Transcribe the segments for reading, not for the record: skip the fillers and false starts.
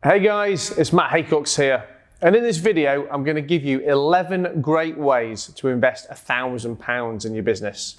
Hey guys, it's Matt Haycox here. And in this video, I'm going to give you 11 great ways to invest £1,000 in your business.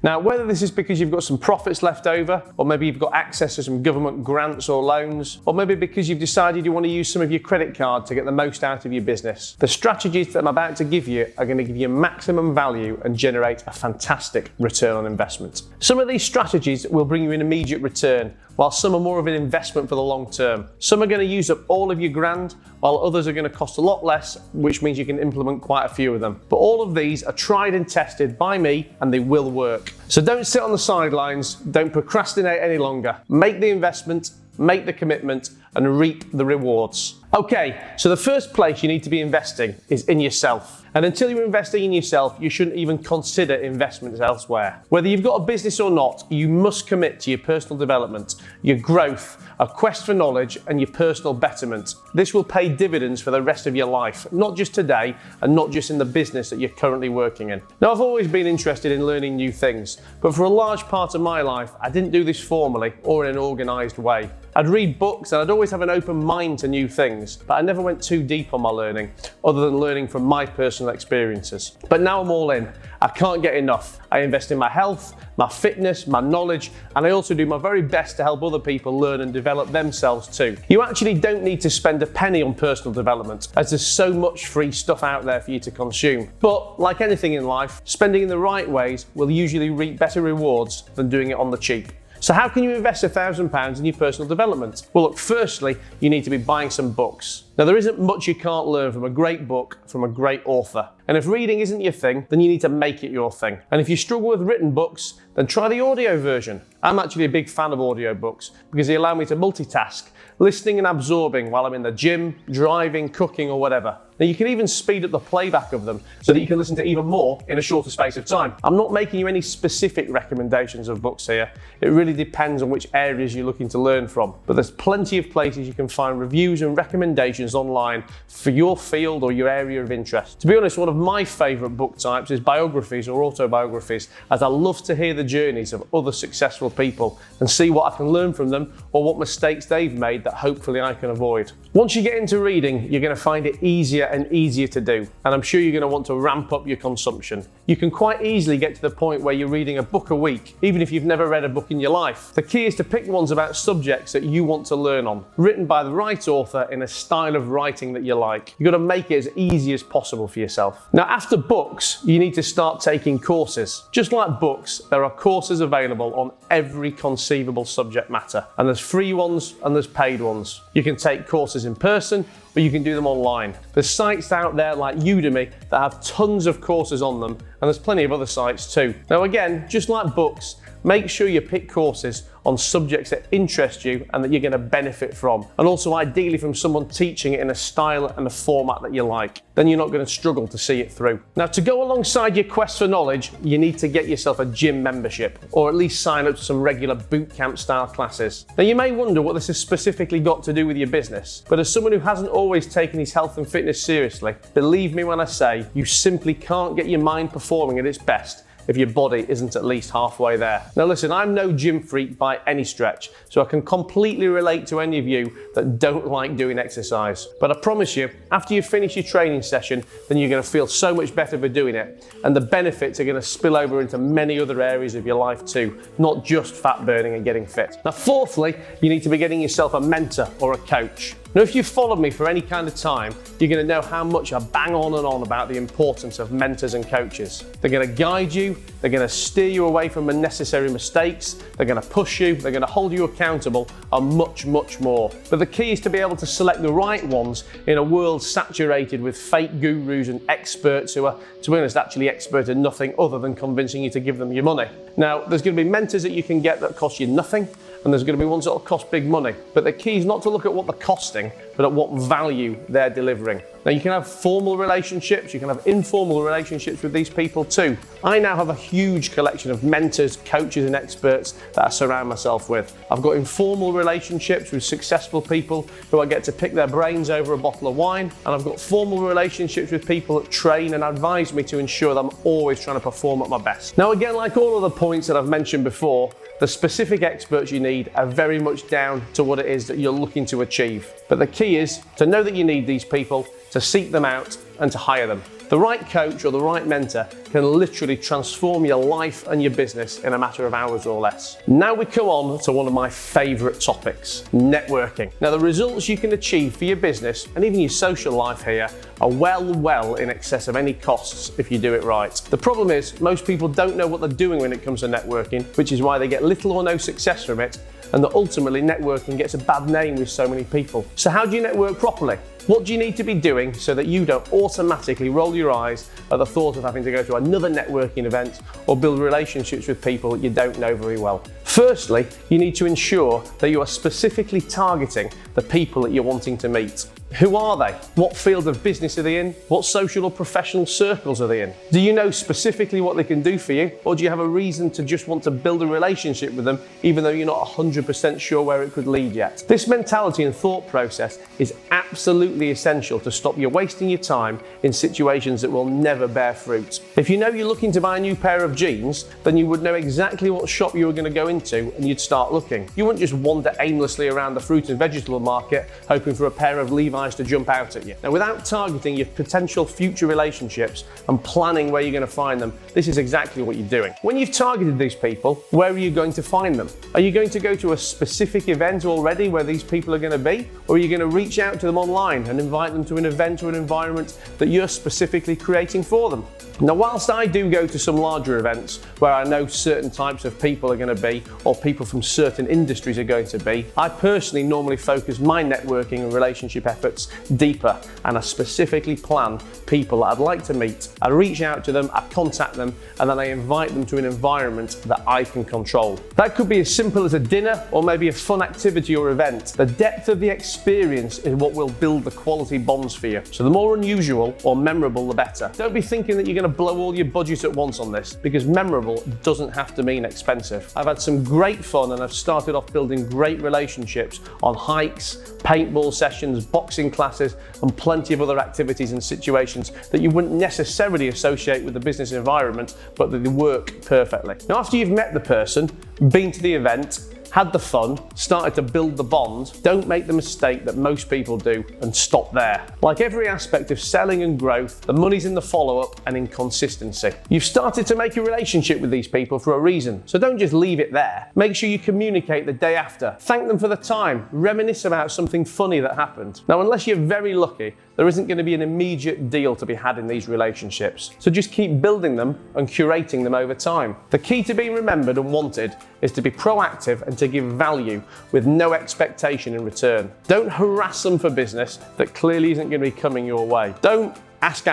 Now, whether this is because you've got some profits left over, or maybe you've got access to some government grants or loans, or maybe because you've decided you want to use some of your credit card to get the most out of your business, the strategies that I'm about to give you are going to give you maximum value and generate a fantastic return on investment. Some of these strategies will bring you an immediate return, while some are more of an investment for the long term. Some are going to use up all of your grand, while others are going to cost a lot less, which means you can implement quite a few of them. But all of these are tried and tested by me, and they will work. So don't sit on the sidelines, don't procrastinate any longer. Make the investment, make the commitment, and reap the rewards. Okay, so the first place you need to be investing is in yourself. And until you're investing in yourself, you shouldn't even consider investments elsewhere. Whether you've got a business or not, you must commit to your personal development, your growth, a quest for knowledge, and your personal betterment. This will pay dividends for the rest of your life, not just today, and not just in the business that you're currently working in. Now, I've always been interested in learning new things, but for a large part of my life, I didn't do this formally or in an organised way. I'd read books and I'd always have an open mind to new things, but I never went too deep on my learning, other than learning from my personal experiences. But now I'm all in. I can't get enough. I invest in my health, my fitness, my knowledge, and I also do my very best to help other people learn and develop themselves too. You actually don't need to spend a penny on personal development, as there's so much free stuff out there for you to consume. But like anything in life, spending in the right ways will usually reap better rewards than doing it on the cheap. So how can you invest £1,000 in your personal development? Well, look, firstly, you need to be buying some books. Now, there isn't much you can't learn from a great book from a great author. And if reading isn't your thing, then you need to make it your thing. And if you struggle with written books, then try the audio version. I'm actually a big fan of audiobooks because they allow me to multitask, listening and absorbing while I'm in the gym, driving, cooking, or whatever. Now, you can even speed up the playback of them so that you can listen to even more in a shorter space of time. I'm not making you any specific recommendations of books here. It really depends on which areas you're looking to learn from. But there's plenty of places you can find reviews and recommendations online for your field or your area of interest. To be honest, one of my favourite book types is biographies or autobiographies, as I love to hear the journeys of other successful people and see what I can learn from them or what mistakes they've made that hopefully I can avoid. Once you get into reading, you're going to find it easier and easier to do, and I'm sure you're going to want to ramp up your consumption. You can quite easily get to the point where you're reading a book a week, even if you've never read a book in your life. The key is to pick ones about subjects that you want to learn on, written by the right author in a style of writing that you like. You've got to make it as easy as possible for yourself. Now, after books, you need to start taking courses. Just like books, there are courses available on every conceivable subject matter, and there's free ones and there's paid ones. You can take courses in person, or you can do them online. There's sites out there like Udemy that have tons of courses on them, and there's plenty of other sites too. Now again, just like books, make sure you pick courses on subjects that interest you and that you're going to benefit from, and also ideally from someone teaching it in a style and a format that you like. Then you're not going to struggle to see it through. Now, to go alongside your quest for knowledge, you need to get yourself a gym membership, or at least sign up to some regular boot camp style classes. Now, you may wonder what this has specifically got to do with your business, but as someone who hasn't always taken his health and fitness seriously, believe me when I say you simply can't get your mind performing at its best if your body isn't at least halfway there. Now listen, I'm no gym freak by any stretch, so I can completely relate to any of you that don't like doing exercise. But I promise you, after you finish your training session, then you're gonna feel so much better for doing it, and the benefits are gonna spill over into many other areas of your life too, not just fat burning and getting fit. Now fourthly, you need to be getting yourself a mentor or a coach. Now, if you've followed me for any kind of time, you're going to know how much I bang on and on about the importance of mentors and coaches. They're going to guide you, they're going to steer you away from unnecessary mistakes, they're going to push you, they're going to hold you accountable, and much, much more. But the key is to be able to select the right ones in a world saturated with fake gurus and experts who are, to be honest, actually expert in nothing other than convincing you to give them your money. Now, there's going to be mentors that you can get that cost you nothing, and there's going to be ones that will cost big money. But the key is not to look at what they're costing, but at what value they're delivering. Now you can have formal relationships, you can have informal relationships with these people too. I now have a huge collection of mentors, coaches and experts that I surround myself with. I've got informal relationships with successful people who I get to pick their brains over a bottle of wine, and I've got formal relationships with people that train and advise me to ensure that I'm always trying to perform at my best. Now again, like all of the points that I've mentioned before, the specific experts you need are very much down to what it is that you're looking to achieve. But the key is to know that you need these people, to seek them out and to hire them. The right coach or the right mentor can literally transform your life and your business in a matter of hours or less. Now we come on to one of my favorite topics, networking. Now the results you can achieve for your business and even your social life here are well in excess of any costs if you do it right. The problem is most people don't know what they're doing when it comes to networking, which is why they get little or no success from it, and that ultimately networking gets a bad name with so many people. So how do you network properly? What do you need to be doing so that you don't automatically roll your eyes at the thought of having to go to another networking event or build relationships with people that you don't know very well? Firstly, you need to ensure that you are specifically targeting the people that you're wanting to meet. Who are they? What field of business are they in? What social or professional circles are they in? Do you know specifically what they can do for you? Or do you have a reason to just want to build a relationship with them even though you're not 100% sure where it could lead yet? This mentality and thought process is absolutely essential to stop you wasting your time in situations that will never bear fruit. If you know you're looking to buy a new pair of jeans, then you would know exactly what shop you were going to go into and you'd start looking. You wouldn't just wander aimlessly around the fruit and vegetable market hoping for a pair of Levi's to jump out at you. Now, without targeting your potential future relationships and planning where you're going to find them, this is exactly what you're doing. When you've targeted these people, where are you going to find them? Are you going to go to a specific event already where these people are going to be? Or are you going to reach out to them online and invite them to an event or an environment that you're specifically creating for them? Now, whilst I do go to some larger events where I know certain types of people are going to be, or people from certain industries are going to be, I personally normally focus my networking and relationship efforts deeper, and I specifically plan people that I'd like to meet. I reach out to them, I contact them, and then I invite them to an environment that I can control. That could be as simple as a dinner or maybe a fun activity or event. The depth of the experience is what will build the quality bonds for you. So the more unusual or memorable, the better. Don't be thinking that you're going to blow all your budget at once on this, because memorable doesn't have to mean expensive. I've had some great fun and I've started off building great relationships on hikes, paintball sessions, boxing classes, and plenty of other activities and situations that you wouldn't necessarily associate with the business environment, but that they work perfectly. Now, after you've met the person, been to the event, had the fun, started to build the bond, don't make the mistake that most people do and stop there. Like every aspect of selling and growth, the money's in the follow-up and in consistency. You've started to make a relationship with these people for a reason, so don't just leave it there. Make sure you communicate the day after. Thank them for the time. Reminisce about something funny that happened. Now, unless you're very lucky, there isn't going to be an immediate deal to be had in these relationships. So just keep building them and curating them over time. The key to being remembered and wanted is to be proactive and to give value with no expectation in return. Don't harass them for business that clearly isn't going to be coming your way. Don't ask.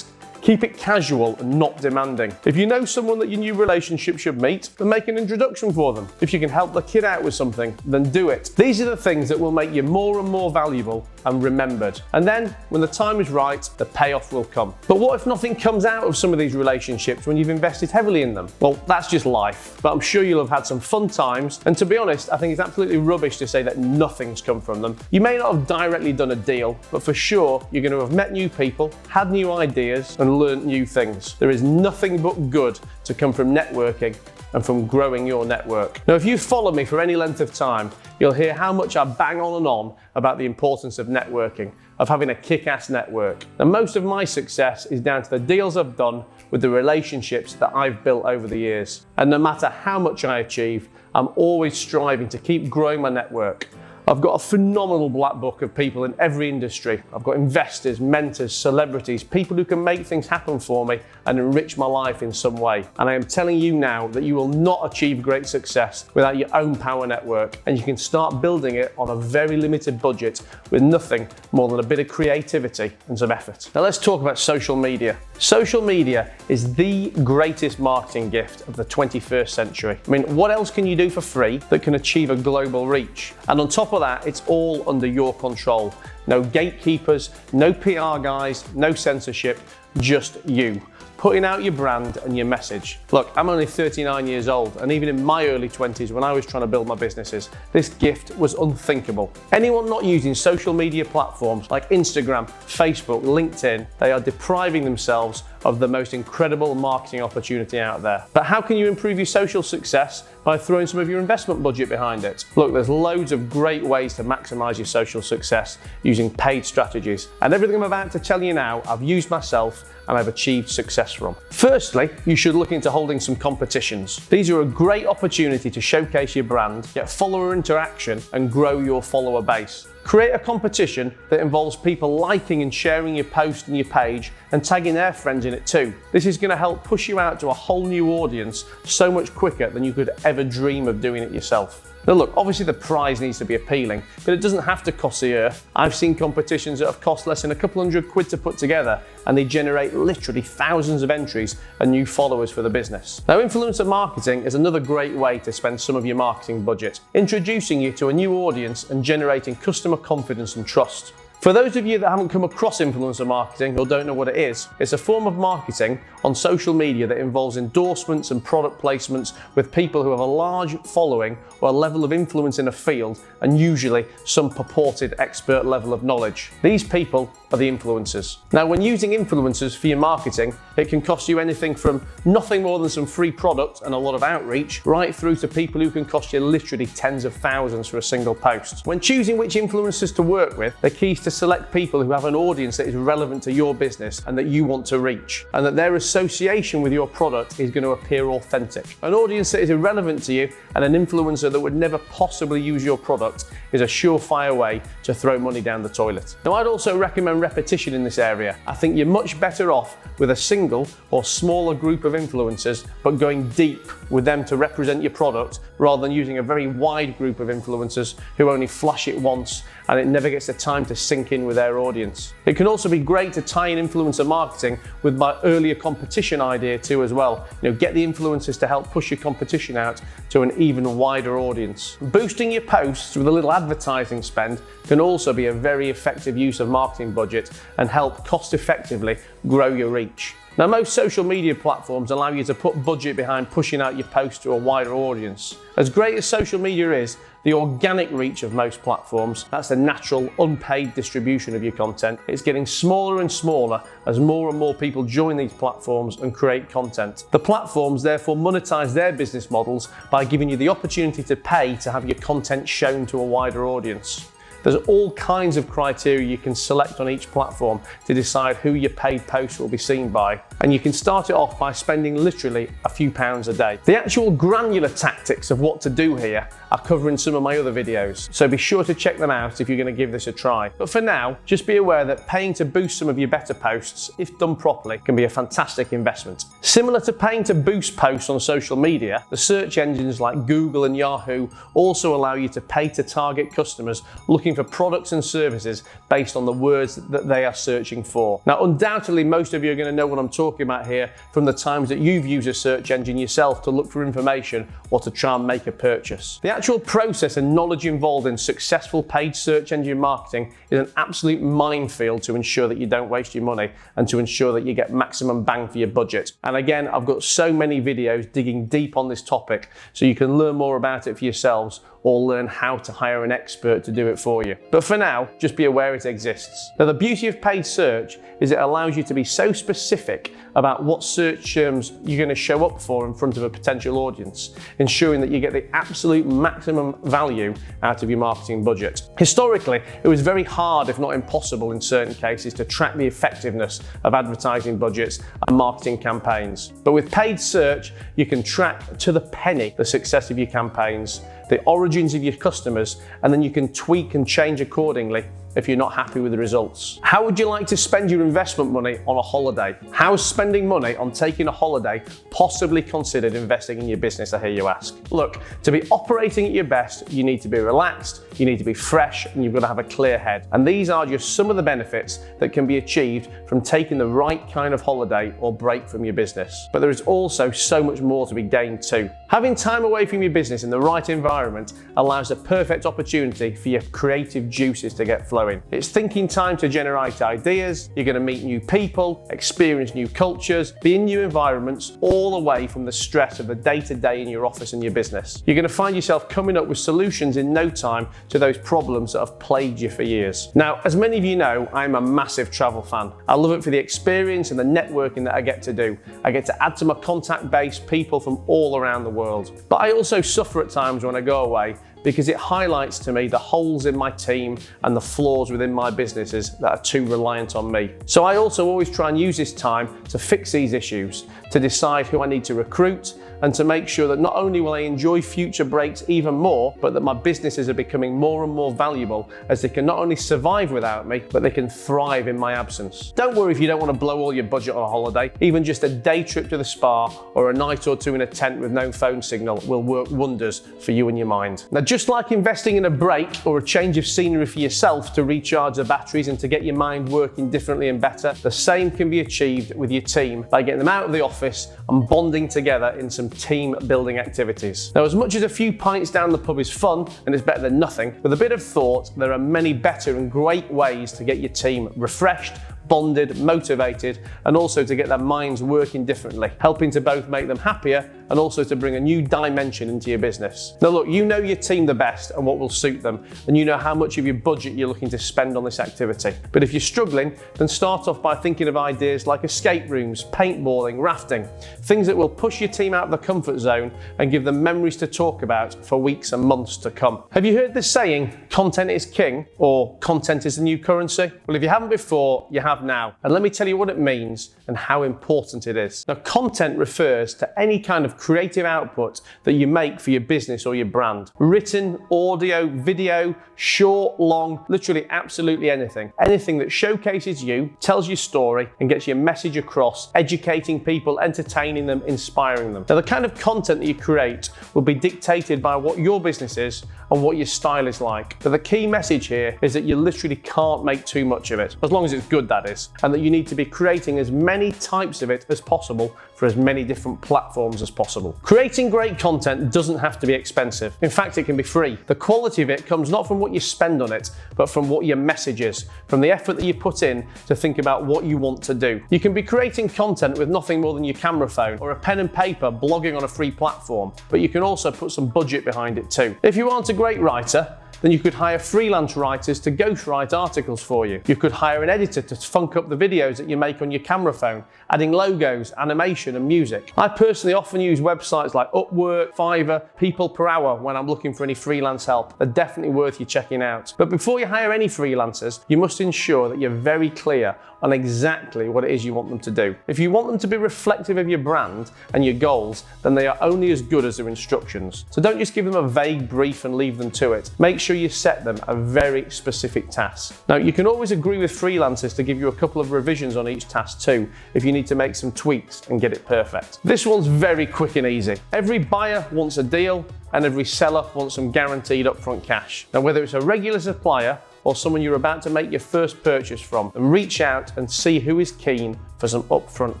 Keep it casual and not demanding. If you know someone that your new relationship should meet, then make an introduction for them. If you can help the kid out with something, then do it. These are the things that will make you more and more valuable and remembered. And then, when the time is right, the payoff will come. But what if nothing comes out of some of these relationships when you've invested heavily in them? Well, that's just life. But I'm sure you'll have had some fun times. And to be honest, I think it's absolutely rubbish to say that nothing's come from them. You may not have directly done a deal, but for sure, you're going to have met new people, had new ideas, and learned new things. There is nothing but good to come from networking and from growing your network. Now, if you follow me for any length of time, you'll hear how much I bang on and on about the importance of networking, of having a kick-ass network. And most of my success is down to the deals I've done with the relationships that I've built over the years. And no matter how much I achieve, I'm always striving to keep growing my network. I've got a phenomenal black book of people in every industry. I've got investors, mentors, celebrities, people who can make things happen for me and enrich my life in some way. And I am telling you now that you will not achieve great success without your own power network, and you can start building it on a very limited budget with nothing more than a bit of creativity and some effort. Now let's talk about social media. Social media is the greatest marketing gift of the 21st century. I mean, what else can you do for free that can achieve a global reach? And on top of that, it's all under your control. No gatekeepers, no PR guys, no censorship, just you. Putting out your brand and your message. Look, I'm only 39 years old, and even in my early 20s when I was trying to build my businesses, this gift was unthinkable. Anyone not using social media platforms like Instagram, Facebook, LinkedIn, they are depriving themselves of the most incredible marketing opportunity out there. But how can you improve your social success? By throwing some of your investment budget behind it. Look, there's loads of great ways to maximize your social success using paid strategies. And everything I'm about to tell you now, I've used myself and I've achieved success from. Firstly, you should look into holding some competitions. These are a great opportunity to showcase your brand, get follower interaction, and grow your follower base. Create a competition that involves people liking and sharing your post and your page and tagging their friends in it too. This is going to help push you out to a whole new audience so much quicker than you could ever dream of doing it yourself. Now look, obviously the prize needs to be appealing, but it doesn't have to cost the earth. I've seen competitions that have cost less than a couple £100 to put together, and they generate literally thousands of entries and new followers for the business. Now, influencer marketing is another great way to spend some of your marketing budget, introducing you to a new audience and generating customer confidence and trust. For those of you that haven't come across influencer marketing or don't know what it is, it's a form of marketing on social media that involves endorsements and product placements with people who have a large following or a level of influence in a field, and usually some purported expert level of knowledge. These people are the influencers. Now, when using influencers for your marketing, it can cost you anything from nothing more than some free product and a lot of outreach, right through to people who can cost you literally tens of thousands for a single post. When choosing which influencers to work with, the key is to select people who have an audience that is relevant to your business and that you want to reach, and that their association with your product is going to appear authentic. An audience that is irrelevant to you and an influencer that would never possibly use your product is a surefire way to throw money down the toilet. Now, I'd also recommend repetition in this area. I think you're much better off with a single or smaller group of influencers, but going deep with them to represent your product rather than using a very wide group of influencers who only flash it once and it never gets the time to sink in with their audience. It can also be great to tie in influencer marketing with my earlier competition idea too as well. Get the influencers to help push your competition out to an even wider audience. Boosting your posts with a little advertising spend can also be a very effective use of marketing budget and help cost effectively grow your reach. Now, most social media platforms allow you to put budget behind pushing out your post to a wider audience. As great as social media is, the organic reach of most platforms, that's the natural, unpaid distribution of your content, it's getting smaller and smaller as more and more people join these platforms and create content. The platforms therefore monetize their business models by giving you the opportunity to pay to have your content shown to a wider audience. There's all kinds of criteria you can select on each platform to decide who your paid post will be seen by. And you can start it off by spending literally a few pounds a day. The actual granular tactics of what to do here are covered in some of my other videos, so be sure to check them out if you're going to give this a try. But for now, just be aware that paying to boost some of your better posts, if done properly, can be a fantastic investment. Similar to paying to boost posts on social media, the search engines like Google and Yahoo also allow you to pay to target customers looking for products and services based on the words that they are searching for. Now, undoubtedly, most of you are going to know what I'm talking about here from the times that you've used a search engine yourself to look for information or to try and make a purchase. The actual process and knowledge involved in successful paid search engine marketing is an absolute minefield to ensure that you don't waste your money and to ensure that you get maximum bang for your budget. And again, I've got so many videos digging deep on this topic, so you can learn more about it for yourselves or learn how to hire an expert to do it for you. But for now, just be aware it exists. Now, the beauty of paid search is it allows you to be so specific about what search terms you're going to show up for in front of a potential audience, ensuring that you get the absolute maximum value out of your marketing budget. Historically, it was very hard, if not impossible in certain cases, to track the effectiveness of advertising budgets and marketing campaigns. But with paid search, you can track to the penny the success of your campaigns, the origins of your customers, and then you can tweak and change accordingly if you're not happy with the results? How would you like to spend your investment money on a holiday? How is spending money on taking a holiday possibly considered investing in your business, I hear you ask? Look, to be operating at your best, you need to be relaxed, you need to be fresh, and you've got to have a clear head. And these are just some of the benefits that can be achieved from taking the right kind of holiday or break from your business. But there is also so much more to be gained too. Having time away from your business in the right environment allows a perfect opportunity for your creative juices to get flowing. It's thinking time to generate ideas, you're going to meet new people, experience new cultures, be in new environments, all away from the stress of the day-to-day in your office and your business. You're going to find yourself coming up with solutions in no time to those problems that have plagued you for years. Now, as many of you know, I'm a massive travel fan. I love it for the experience and the networking that I get to do. I get to add to my contact base people from all around the world. But I also suffer at times when I go away because it highlights to me the holes in my team and the flaws within my businesses that are too reliant on me. So I also always try and use this time to fix these issues, to decide who I need to recruit, and to make sure that not only will I enjoy future breaks even more, but that my businesses are becoming more and more valuable as they can not only survive without me, but they can thrive in my absence. Don't worry if you don't want to blow all your budget on a holiday. Even just a day trip to the spa or a night or two in a tent with no phone signal will work wonders for you and your mind. Now, just like investing in a break or a change of scenery for yourself to recharge the batteries and to get your mind working differently and better, the same can be achieved with your team by getting them out of the office and bonding together in some team building activities. Now, as much as a few pints down the pub is fun and it's better than nothing, with a bit of thought, there are many better and great ways to get your team refreshed, bonded, motivated, and also to get their minds working differently, helping to both make them happier and also to bring a new dimension into your business. Now look, you know your team the best and what will suit them, and you know how much of your budget you're looking to spend on this activity. But if you're struggling, then start off by thinking of ideas like escape rooms, paintballing, rafting, things that will push your team out of the comfort zone and give them memories to talk about for weeks and months to come. Have you heard the saying, content is king, or content is the new currency? Well, if you haven't before, you have now. And let me tell you what it means and how important it is. Now, content refers to any kind of creative output that you make for your business or your brand. Written, audio, video, short, long, literally absolutely anything. Anything that showcases you, tells your story, and gets your message across, educating people, entertaining them, inspiring them. Now, the kind of content that you create will be dictated by what your business is and what your style is like. But the key message here is that you literally can't make too much of it, as long as it's good, that is, and that you need to be creating as many types of it as possible for as many different platforms as possible. Creating great content doesn't have to be expensive. In fact, it can be free. The quality of it comes not from what you spend on it, but from what your message is, from the effort that you put in to think about what you want to do. You can be creating content with nothing more than your camera phone or a pen and paper blogging on a free platform, but you can also put some budget behind it too. If you aren't a great writer, then you could hire freelance writers to ghostwrite articles for you. You could hire an editor to funk up the videos that you make on your camera phone, adding logos, animation, and music. I personally often use websites like Upwork, Fiverr, People Per Hour when I'm looking for any freelance help. They're definitely worth you checking out. But before you hire any freelancers, you must ensure that you're very clear on exactly what it is you want them to do. If you want them to be reflective of your brand and your goals, then they are only as good as their instructions. So don't just give them a vague brief and leave them to it. Make sure you set them a very specific task. Now, you can always agree with freelancers to give you a couple of revisions on each task too, if you need to make some tweaks and get it perfect. This one's very quick and easy. Every buyer wants a deal, and every seller wants some guaranteed upfront cash. Now, whether it's a regular supplier or someone you're about to make your first purchase from, and reach out and see who is keen for some upfront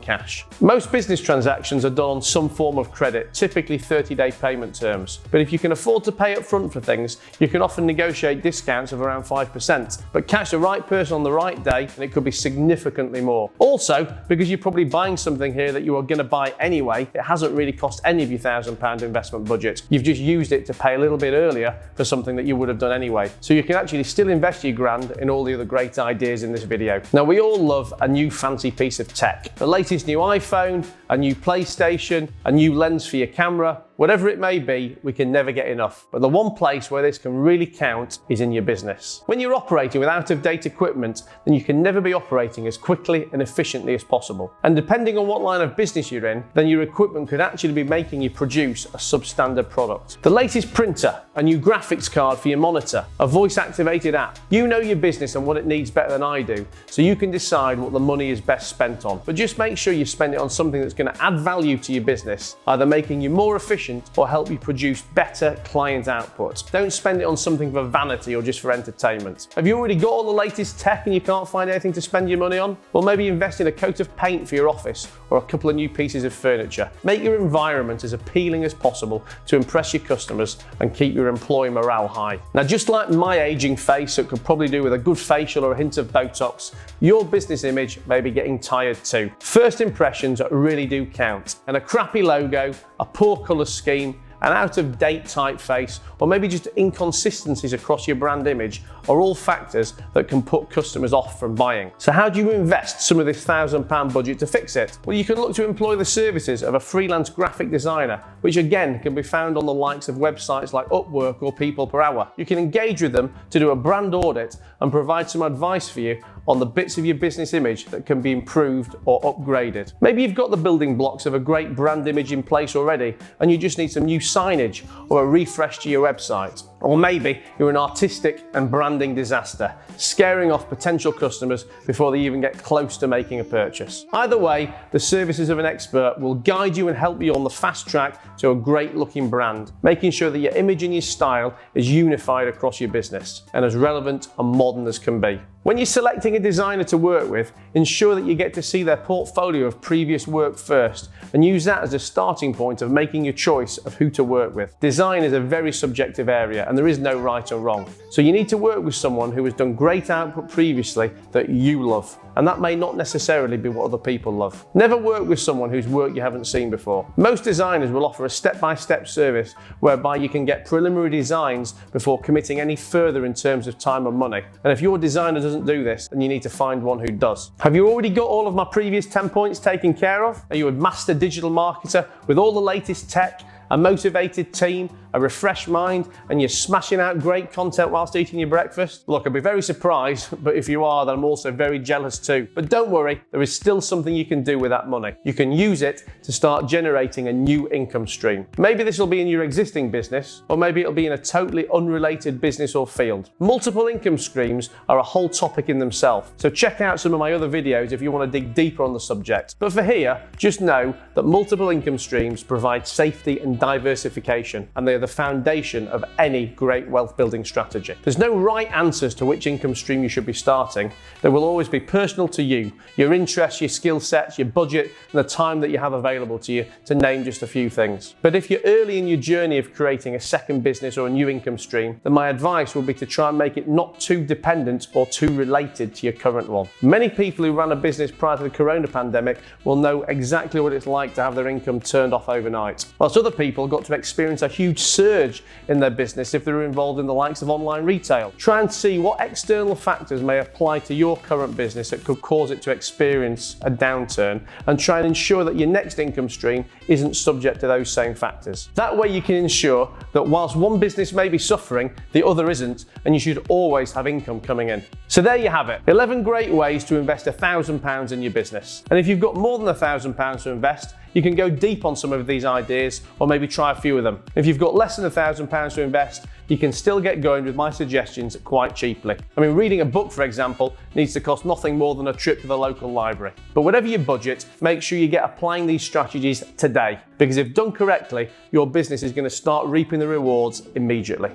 cash. Most business transactions are done on some form of credit, typically 30-day payment terms. But if you can afford to pay upfront for things, you can often negotiate discounts of around 5%. But catch the right person on the right day, and it could be significantly more. Also, because you're probably buying something here that you are going to buy anyway, it hasn't really cost any of your £1,000 investment budget. You've just used it to pay a little bit earlier for something that you would have done anyway. So you can actually still invest your grand in all the other great ideas in this video. Now, we all love a new fancy piece of tech. The latest new iPhone, a new PlayStation, a new lens for your camera, whatever it may be, we can never get enough. But the one place where this can really count is in your business. When you're operating with out-of-date equipment, then you can never be operating as quickly and efficiently as possible. And depending on what line of business you're in, then your equipment could actually be making you produce a substandard product. The latest printer, a new graphics card for your monitor, a voice-activated app. You know your business and what it needs better than I do, so you can decide what the money is best spent on. But just make sure you spend it on something that's going to add value to your business, either making you more efficient or help you produce better client output. Don't spend it on something for vanity or just for entertainment. Have you already got all the latest tech and you can't find anything to spend your money on? Well, maybe invest in a coat of paint for your office or a couple of new pieces of furniture. Make your environment as appealing as possible to impress your customers and keep your employee morale high. Now, just like my aging face that could probably do with a good facial or a hint of Botox, your business image may be getting tired too. First impressions really do count, and a crappy logo, a poor colour scheme, an out-of-date typeface, or maybe just inconsistencies across your brand image are all factors that can put customers off from buying. So how do you invest some of this £1,000 budget to fix it? Well, you can look to employ the services of a freelance graphic designer, which again can be found on the likes of websites like Upwork or People Per Hour. You can engage with them to do a brand audit and provide some advice for you on the bits of your business image that can be improved or upgraded. Maybe you've got the building blocks of a great brand image in place already and you just need some new signage or a refresh to your website. Or maybe you're an artistic and branding disaster, scaring off potential customers before they even get close to making a purchase. Either way, the services of an expert will guide you and help you on the fast track to a great looking brand, making sure that your image and your style is unified across your business and as relevant and modern as can be. When you're selecting a designer to work with, ensure that you get to see their portfolio of previous work first and use that as a starting point of making your choice of who to work with. Design is a very subjective area and there is no right or wrong. So you need to work with someone who has done great output previously that you love. And that may not necessarily be what other people love. Never work with someone whose work you haven't seen before. Most designers will offer a step-by-step service whereby you can get preliminary designs before committing any further in terms of time and money. And if your designer doesn't do this, then you need to find one who does. Have you already got all of my previous 10 points taken care of? Are you a master digital marketer with all the latest tech, a motivated team, a refreshed mind, and you're smashing out great content whilst eating your breakfast? Look, I'd be very surprised, but if you are, then I'm also very jealous too. But don't worry, there is still something you can do with that money. You can use it to start generating a new income stream. Maybe this will be in your existing business, or maybe it'll be in a totally unrelated business or field. Multiple income streams are a whole topic in themselves, so check out some of my other videos if you want to dig deeper on the subject. But for here, just know that multiple income streams provide safety and diversification, and they are the foundation of any great wealth building strategy. There's no right answers to which income stream you should be starting. They will always be personal to you, your interests, your skill sets, your budget, and the time that you have available to you, to name just a few things. But if you're early in your journey of creating a second business or a new income stream, then my advice would be to try and make it not too dependent or too related to your current one. Many people who ran a business prior to the corona pandemic will know exactly what it's like to have their income turned off overnight, whilst other people got to experience a huge surge in their business if they were involved in the likes of online retail. Try and see what external factors may apply to your current business that could cause it to experience a downturn, and try and ensure that your next income stream isn't subject to those same factors. That way you can ensure that whilst one business may be suffering, the other isn't, and you should always have income coming in. So there you have it, 11 great ways to invest £1,000 in your business. And if you've got more than £1,000 to invest, you can go deep on some of these ideas, or maybe try a few of them. If you've got less than £1,000 to invest, you can still get going with my suggestions quite cheaply. I mean, reading a book, for example, needs to cost nothing more than a trip to the local library. But whatever your budget, make sure you get applying these strategies today, because if done correctly, your business is going to start reaping the rewards immediately.